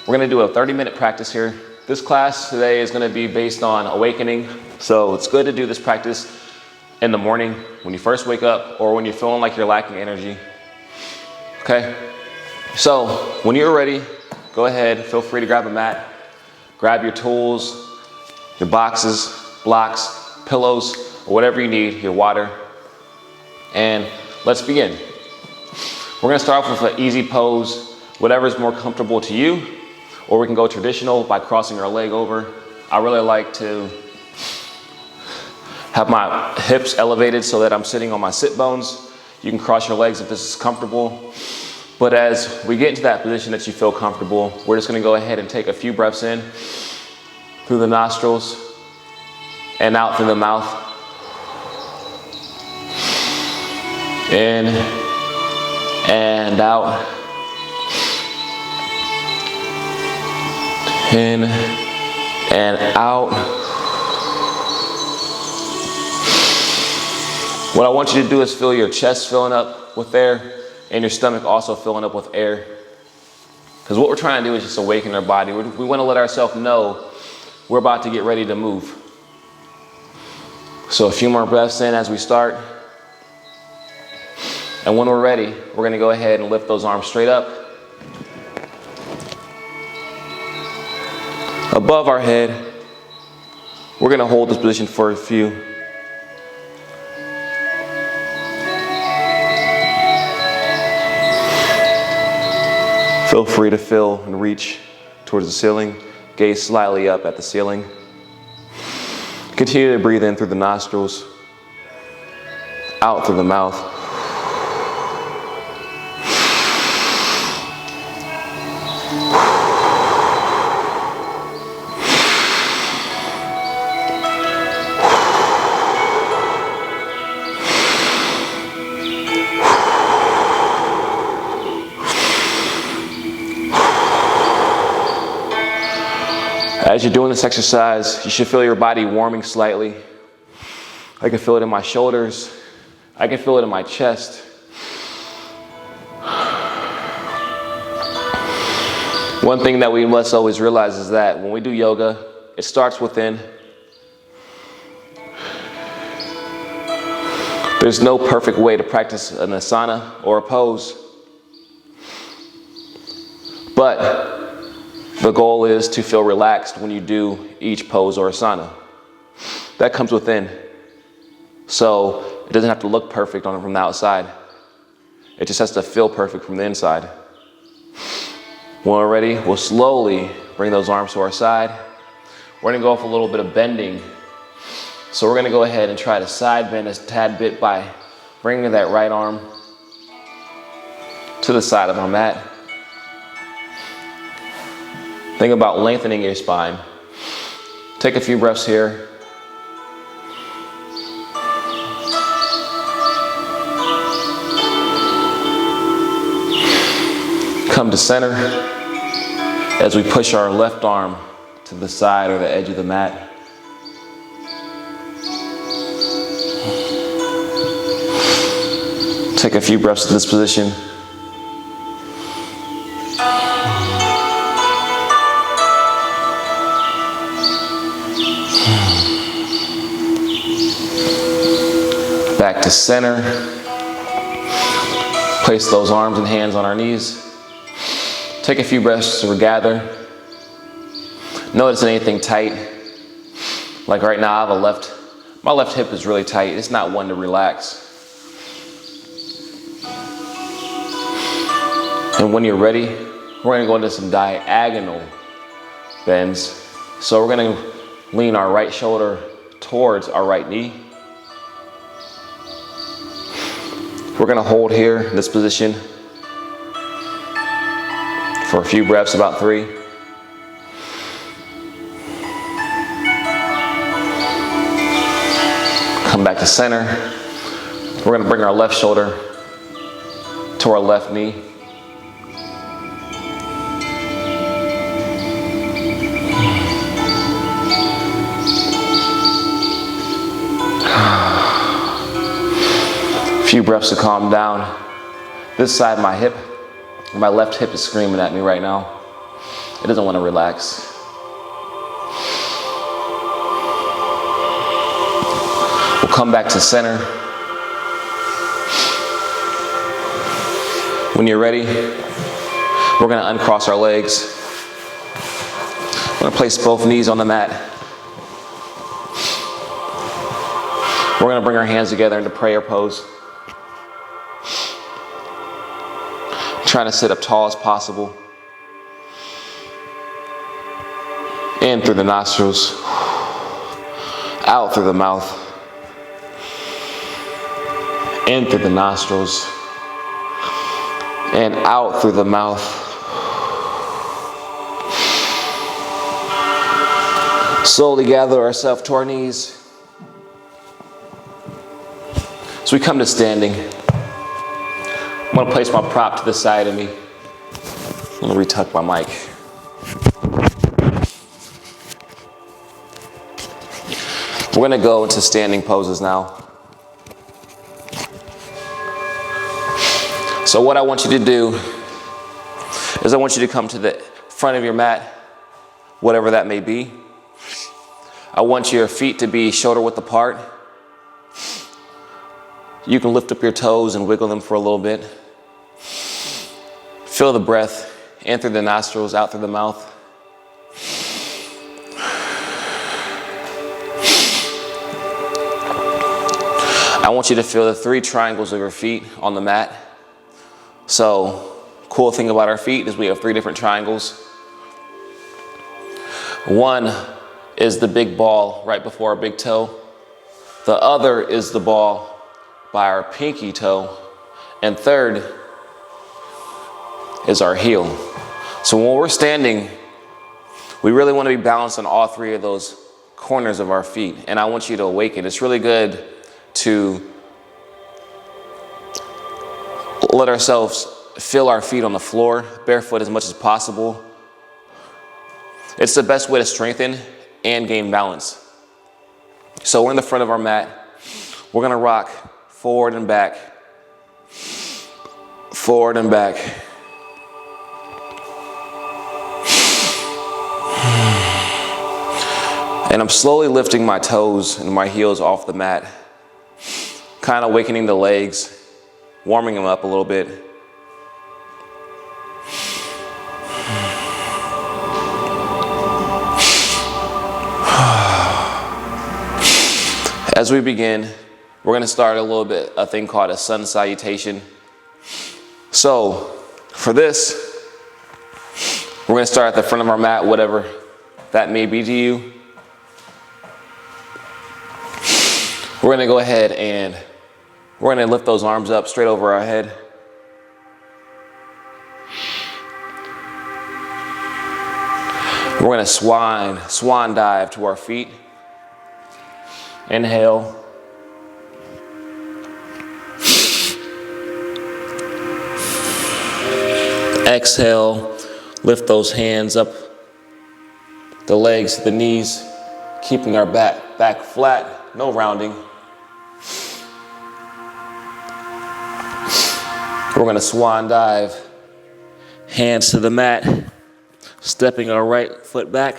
We're gonna do a 30-minute practice here. This class today is gonna be based on awakening. So it's good to do this practice in the morning when you first wake up or when you're feeling like you're lacking energy. Okay? So when you're ready, go ahead, feel free to grab a mat, grab your tools, your boxes, blocks, pillows, or whatever you need, your water, and let's begin. We're gonna start off with an easy pose, whatever is more comfortable to you, or we can go traditional by crossing our leg over. I really like to have my hips elevated so that I'm sitting on my sit bones. You can cross your legs if this is comfortable. But as we get into that position that you feel comfortable, we're just gonna go ahead and take a few breaths in through the nostrils and out through the mouth. In and out. In and out. What I want you to do is feel your chest filling up with air and your stomach also filling up with air. Because what we're trying to do is just awaken our body. We want to let ourselves know we're about to get ready to move. So a few more breaths in as we start. And when we're ready, we're going to go ahead and lift those arms straight up. Above our head. We're going to hold this position for a few. Feel free to feel and reach towards the ceiling. Gaze slightly up at the ceiling. Continue to breathe in through the nostrils, out through the mouth. As you're doing this exercise, you should feel your body warming slightly. I can feel it in my shoulders. I can feel it in my chest. One thing that we must always realize is that when we do yoga, it starts within. There's no perfect way to practice an asana or a pose. But the goal is to feel relaxed when you do each pose or asana. That comes within. So it doesn't have to look perfect from the outside. It just has to feel perfect from the inside. When we're ready, we'll slowly bring those arms to our side. We're gonna go off a little bit of bending. So we're gonna go ahead and try to side bend a tad bit by bringing that right arm to the side of our mat. Think about lengthening your spine. Take a few breaths here. Come to center as we push our left arm to the side or the edge of the mat. Take a few breaths in this position. Back to center. Place those arms and hands on our knees. Take a few breaths to regather. Notice anything tight. Like right now, my left hip is really tight. It's not one to relax. And when you're ready, we're gonna go into some diagonal bends. So we're gonna lean our right shoulder towards our right knee. We're gonna hold here in this position for a few breaths, about 3. Come back to center. We're gonna bring our left shoulder to our left knee. Few breaths to calm down. This side of my hip, my left hip is screaming at me right now. It doesn't want to relax. We'll come back to center. When you're ready, we're going to uncross our legs. We're going to place both knees on the mat. We're going to bring our hands together into prayer pose. Trying to sit up tall as possible. In through the nostrils, out through the mouth. In through the nostrils, and out through the mouth. Slowly gather ourselves to our knees. So we come to standing. I'm going to place my prop to the side of me. I'm going to retuck my mic. We're going to go into standing poses now. So what I want you to do is I want you to come to the front of your mat, whatever that may be. I want your feet to be shoulder width apart. You can lift up your toes and wiggle them for a little bit. Feel the breath in through the nostrils, out through the mouth. I want you to feel the 3 triangles of your feet on the mat. So, cool thing about our feet is we have 3 different triangles. One is the big ball right before our big toe. The other is the ball by our pinky toe. And third is our heel. So when we're standing, we really want to be balanced on all 3 of those corners of our feet. And I want you to awaken. It's really good to let ourselves feel our feet on the floor, barefoot as much as possible. It's the best way to strengthen and gain balance. So we're in the front of our mat. We're gonna rock forward and back, forward and back. And I'm slowly lifting my toes and my heels off the mat, kind of awakening the legs, warming them up a little bit. As we begin, we're going to start a thing called a sun salutation. So for this, we're going to start at the front of our mat, whatever that may be to you. We're going to go ahead and we're going to lift those arms up straight over our head. We're going to swan dive to our feet. Inhale. Exhale, lift those hands up, the legs, the knees, keeping our back flat, no rounding. We're going to swan dive, hands to the mat, stepping our right foot back.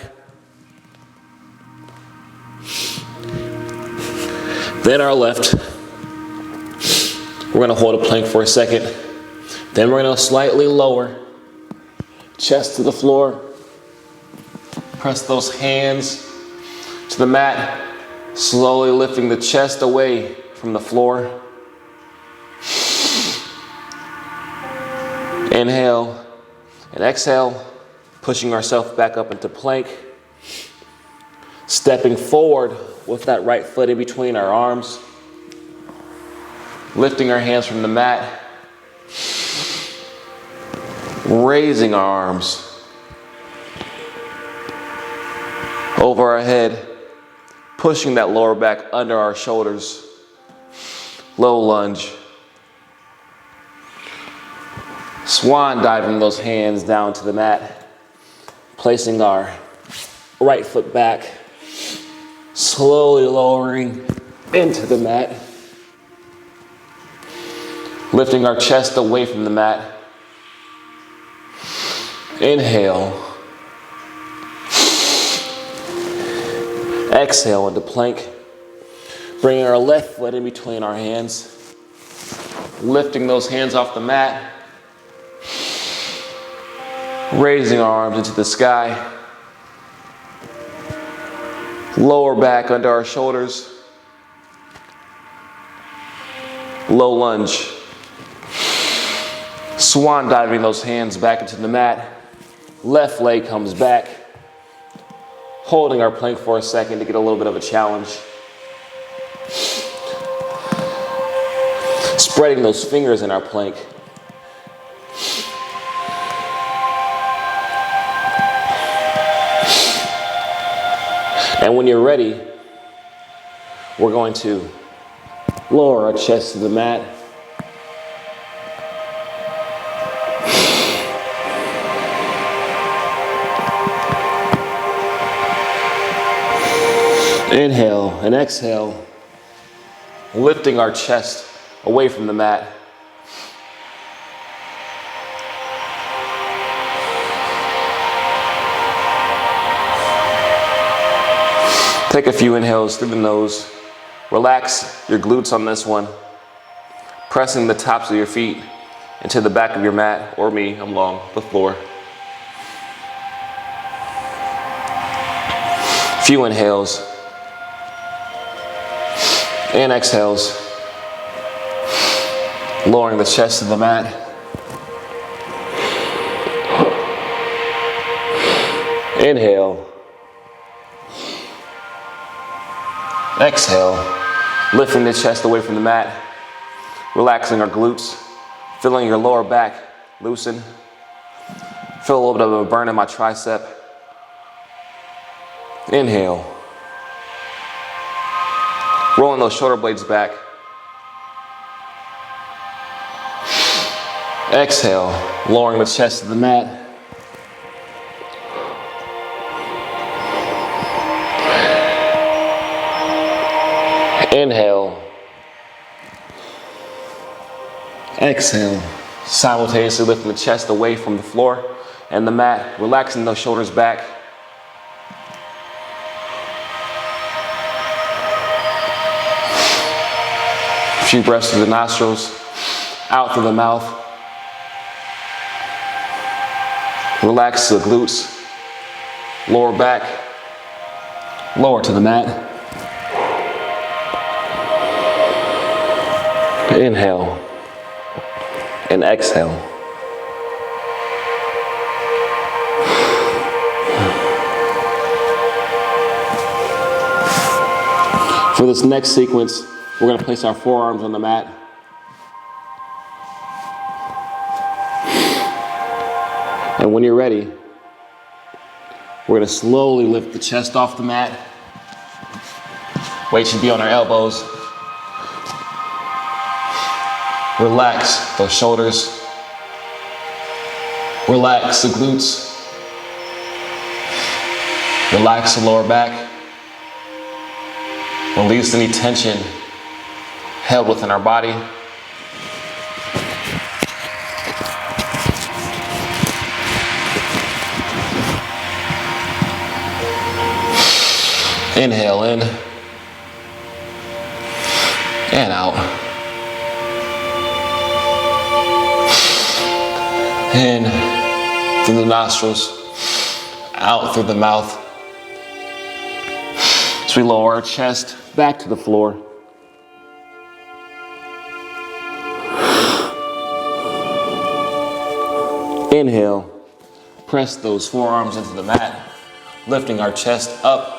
Then our left. We're going to hold a plank for a second. Then we're going to slightly lower, chest to the floor. Press those hands to the mat, slowly lifting the chest away from the floor. Inhale and exhale, pushing ourselves back up into plank. Stepping forward with that right foot in between our arms. Lifting our hands from the mat. Raising our arms over our head, pushing that lower back under our shoulders. Low lunge. Swan diving those hands down to the mat, placing our right foot back, slowly lowering into the mat, lifting our chest away from the mat. Inhale, Exhale into plank. Bringing our left foot in between our hands. Lifting those hands off the mat. Raising our arms into the sky. Lower back under our shoulders. Low lunge. Swan diving those hands back into the mat. Left leg comes back. Holding our plank for a second to get a little bit of a challenge. Spreading those fingers in our plank. And when you're ready, we're going to lower our chest to the mat. Inhale and exhale, lifting our chest away from the mat. Take a few inhales through the nose. Relax your glutes on this one. Pressing the tops of your feet into the back of your mat, or me, I'm along the floor. Few inhales and exhales. Lowering the chest to the mat. Inhale. Exhale, lifting the chest away from the mat, relaxing our glutes, feeling your lower back loosen. Feel a little bit of a burn in my tricep. Inhale. Rolling those shoulder blades back. Exhale, lowering the chest to the mat. Inhale. Exhale. Simultaneously lifting the chest away from the floor and the mat, relaxing those shoulders back. A few breaths through the nostrils, out through the mouth. Relax the glutes, lower back, lower to the mat. Inhale and exhale. For this next sequence, we're going to place our forearms on the mat. And when you're ready, we're going to slowly lift the chest off the mat. Weight should be on our elbows. Relax those shoulders. Relax the glutes. Relax the lower back. Release any tension held within our body. Inhale in and out. In through the nostrils, out through the mouth. As we lower our chest back to the floor. Inhale, press those forearms into the mat, lifting our chest up.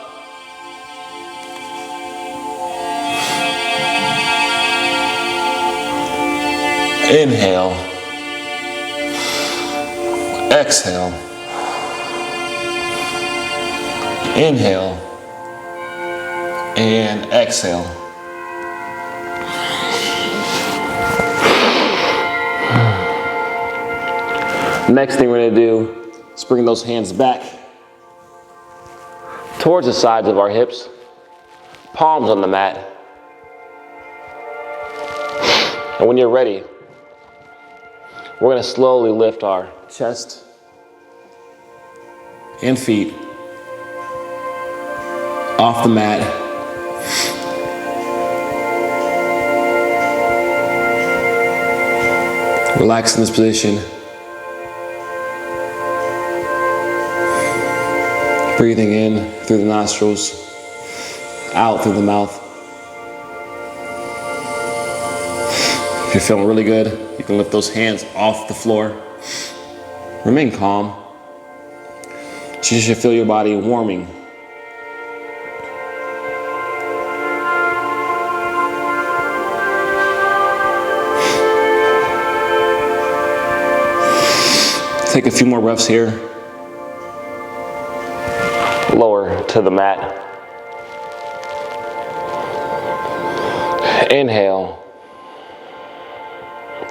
Inhale. Exhale. Inhale. And exhale. Next thing we're going to do is bring those hands back towards the sides of our hips, palms on the mat. And when you're ready, we're going to slowly lift our chest and feet off the mat. Relax in this position. Breathing in through the nostrils, out through the mouth. If you're feeling really good, you can lift those hands off the floor. Remain calm. You should feel your body warming. Take a few more breaths here. Lower to the mat. Inhale.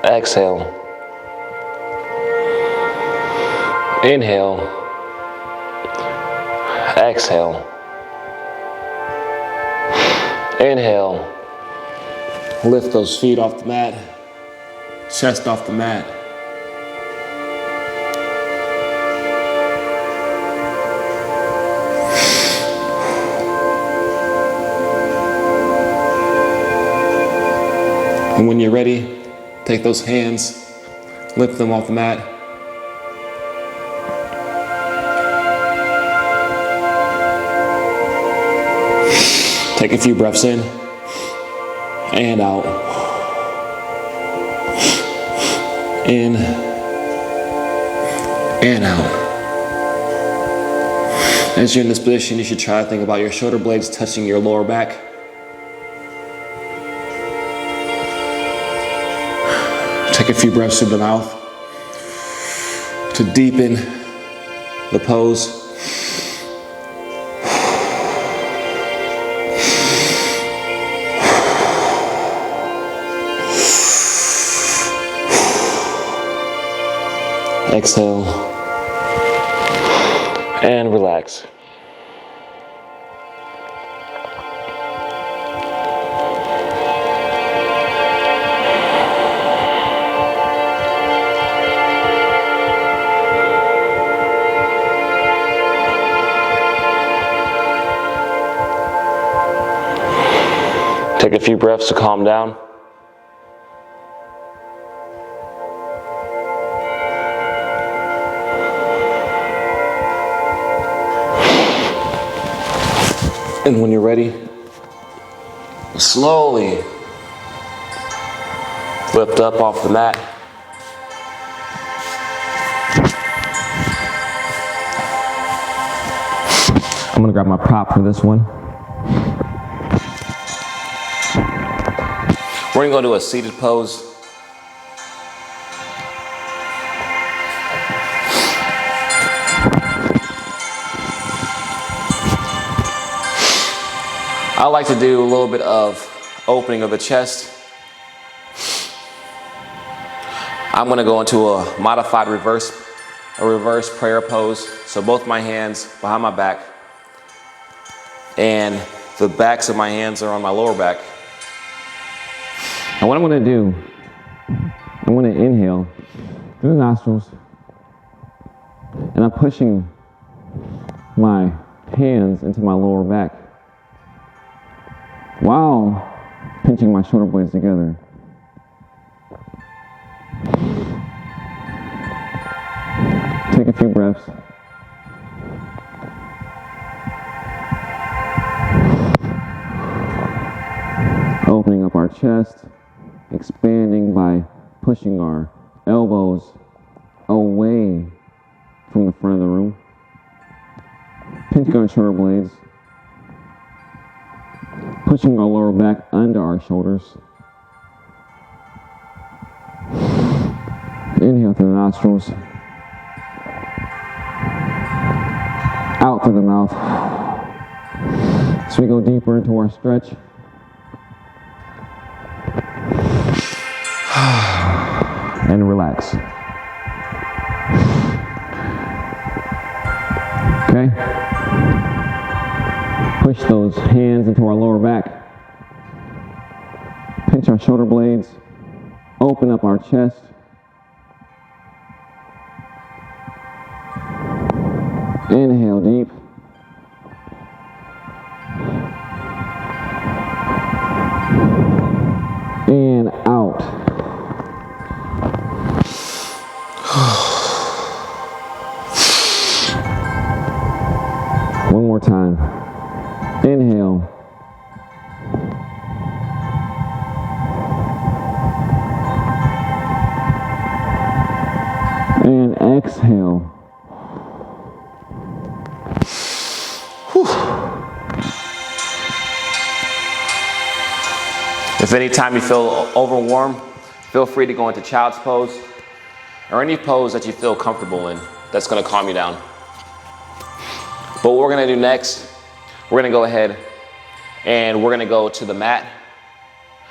Exhale. Inhale. Exhale. Inhale. Lift those feet off the mat. Chest off the mat. And when you're ready, take those hands, lift them off the mat. Take a few breaths in and out. In and out. As you're in this position, you should try to think about your shoulder blades touching your lower back. Take a few breaths through the mouth to deepen the pose. Exhale and relax. Take a few breaths to calm down. And when you're ready, slowly lift up off the mat. I'm gonna grab my prop for this one. We're gonna go to a seated pose. I like to do a little bit of opening of the chest. I'm gonna go into a modified reverse prayer pose. So both my hands behind my back and the backs of my hands are on my lower back. And what I'm gonna do, I'm gonna inhale through the nostrils, and I'm pushing my hands into my lower back while pinching my shoulder blades together. Take a few breaths. Opening up our chest, expanding by pushing our elbows away from the front of the room. Pinching our shoulder blades. Pushing our lower back under our shoulders. Inhale through the nostrils. Out through the mouth. So we go deeper into our stretch. And relax. Okay? Push those hands into our lower back. Pinch our shoulder blades. Open up our chest. Inhale deep. One more time. Inhale. And exhale. Whew. If anytime you feel overwarm, feel free to go into child's pose or any pose that you feel comfortable in that's going to calm you down. But what we're going to do next, we're going to go ahead and we're going to go to the mat.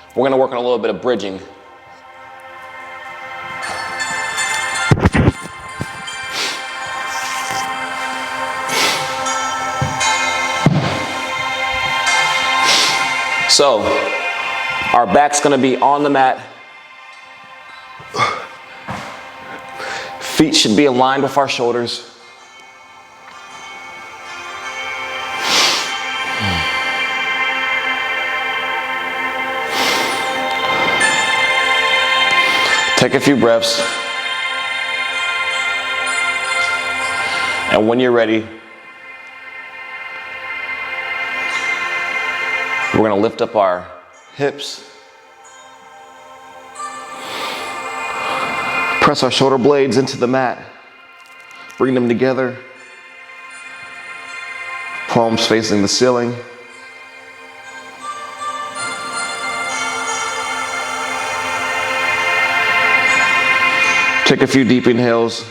We're going to work on a little bit of bridging. So, our back's going to be on the mat. Feet should be aligned with our shoulders. Take a few breaths. And when you're ready, we're going to lift up our hips. Press our shoulder blades into the mat. Bring them together. Palms facing the ceiling. Take a few deep inhales.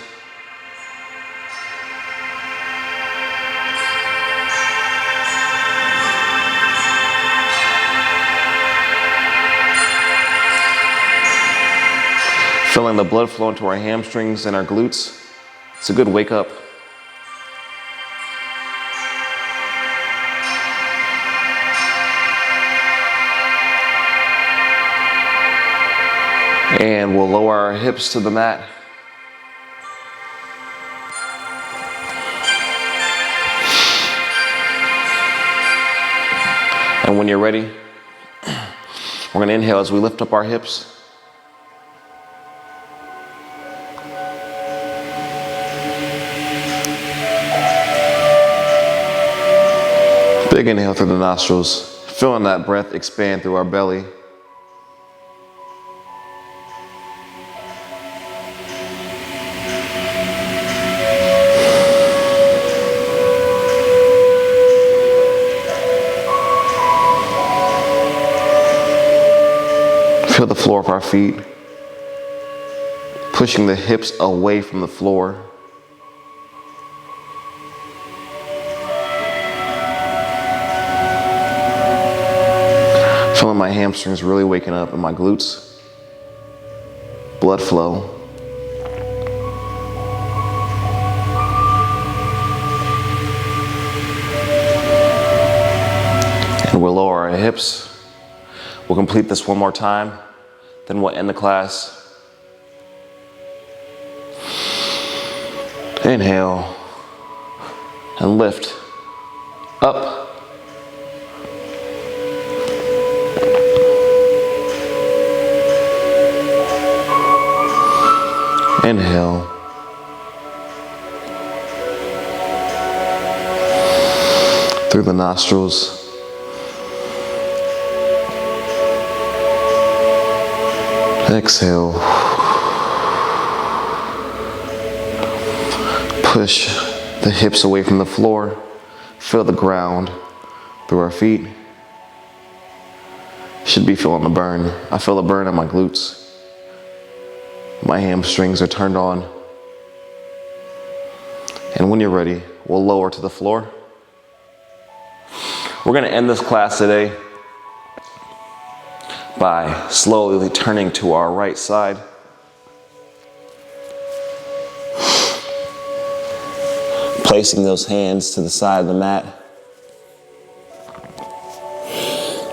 Feeling the blood flow into our hamstrings and our glutes. It's a good wake up. And we'll lower our hips to the mat. And when you're ready, we're going to inhale as we lift up our hips. Big inhale through the nostrils, feeling that breath expand through our belly. Feel the floor of our feet, pushing the hips away from the floor. Feeling my hamstrings really waking up and my glutes. Blood flow. And we'll lower our hips. We'll complete this one more time, then we'll end the class. Inhale and lift up. Inhale. Through the nostrils. Exhale. Push the hips away from the floor. Feel the ground through our feet. Should be feeling the burn. I feel a burn on my glutes. My hamstrings are turned on. And when you're ready, we'll lower to the floor. We're going to end this class today by slowly turning to our right side. Placing those hands to the side of the mat.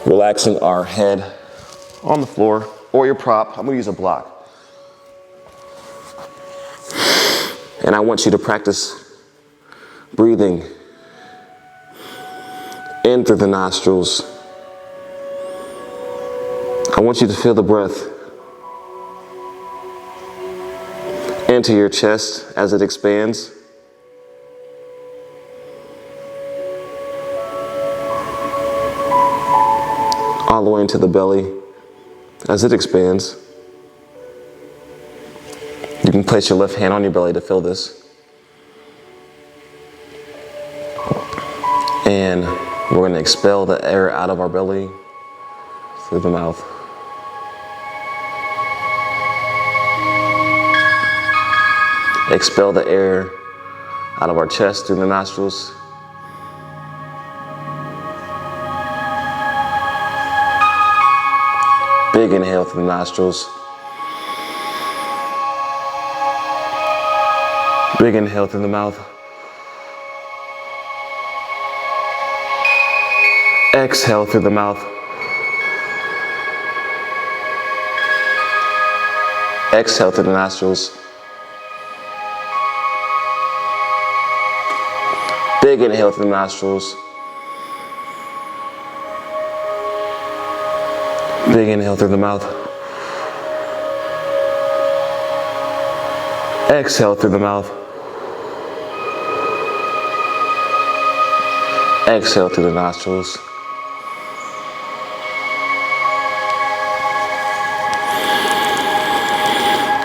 Relaxing our head on the floor or your prop. I'm going to use a block. And I want you to practice breathing in through the nostrils. I want you to feel the breath into your chest as it expands. all the way into the belly as it expands. You can place your left hand on your belly to feel this. And we're going to expel the air out of our belly through the mouth. Expel the air out of our chest through the nostrils. Big inhale through the nostrils. Big inhale through the mouth. Exhale through the mouth. Exhale through the nostrils. Big inhale through the nostrils. Big inhale through the mouth. Exhale through the mouth. Exhale through the nostrils.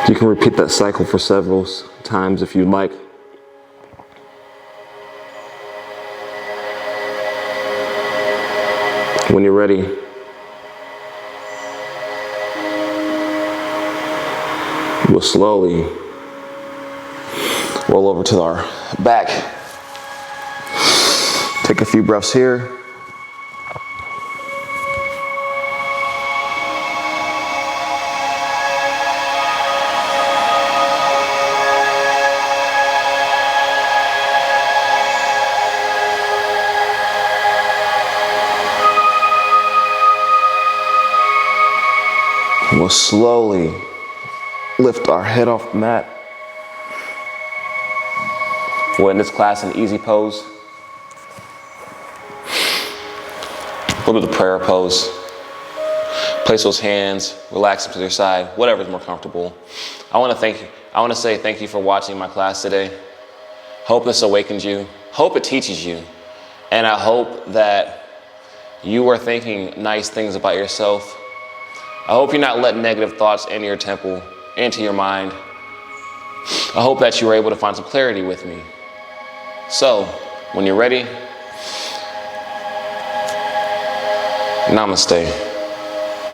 You can repeat that cycle for several times if you'd like. When you're ready, we'll slowly roll over to our back. Take a few breaths here. We'll slowly lift our head off the mat. We'll end this class in easy pose. We'll do the prayer pose. Place those hands, relax them to their side, whatever's more comfortable. I want to say thank you for watching my class today. Hope this awakens you. Hope it teaches you. And I hope that you are thinking nice things about yourself. I hope you're not letting negative thoughts into your temple, into your mind. I hope that you were able to find some clarity with me. So, when you're ready, namaste.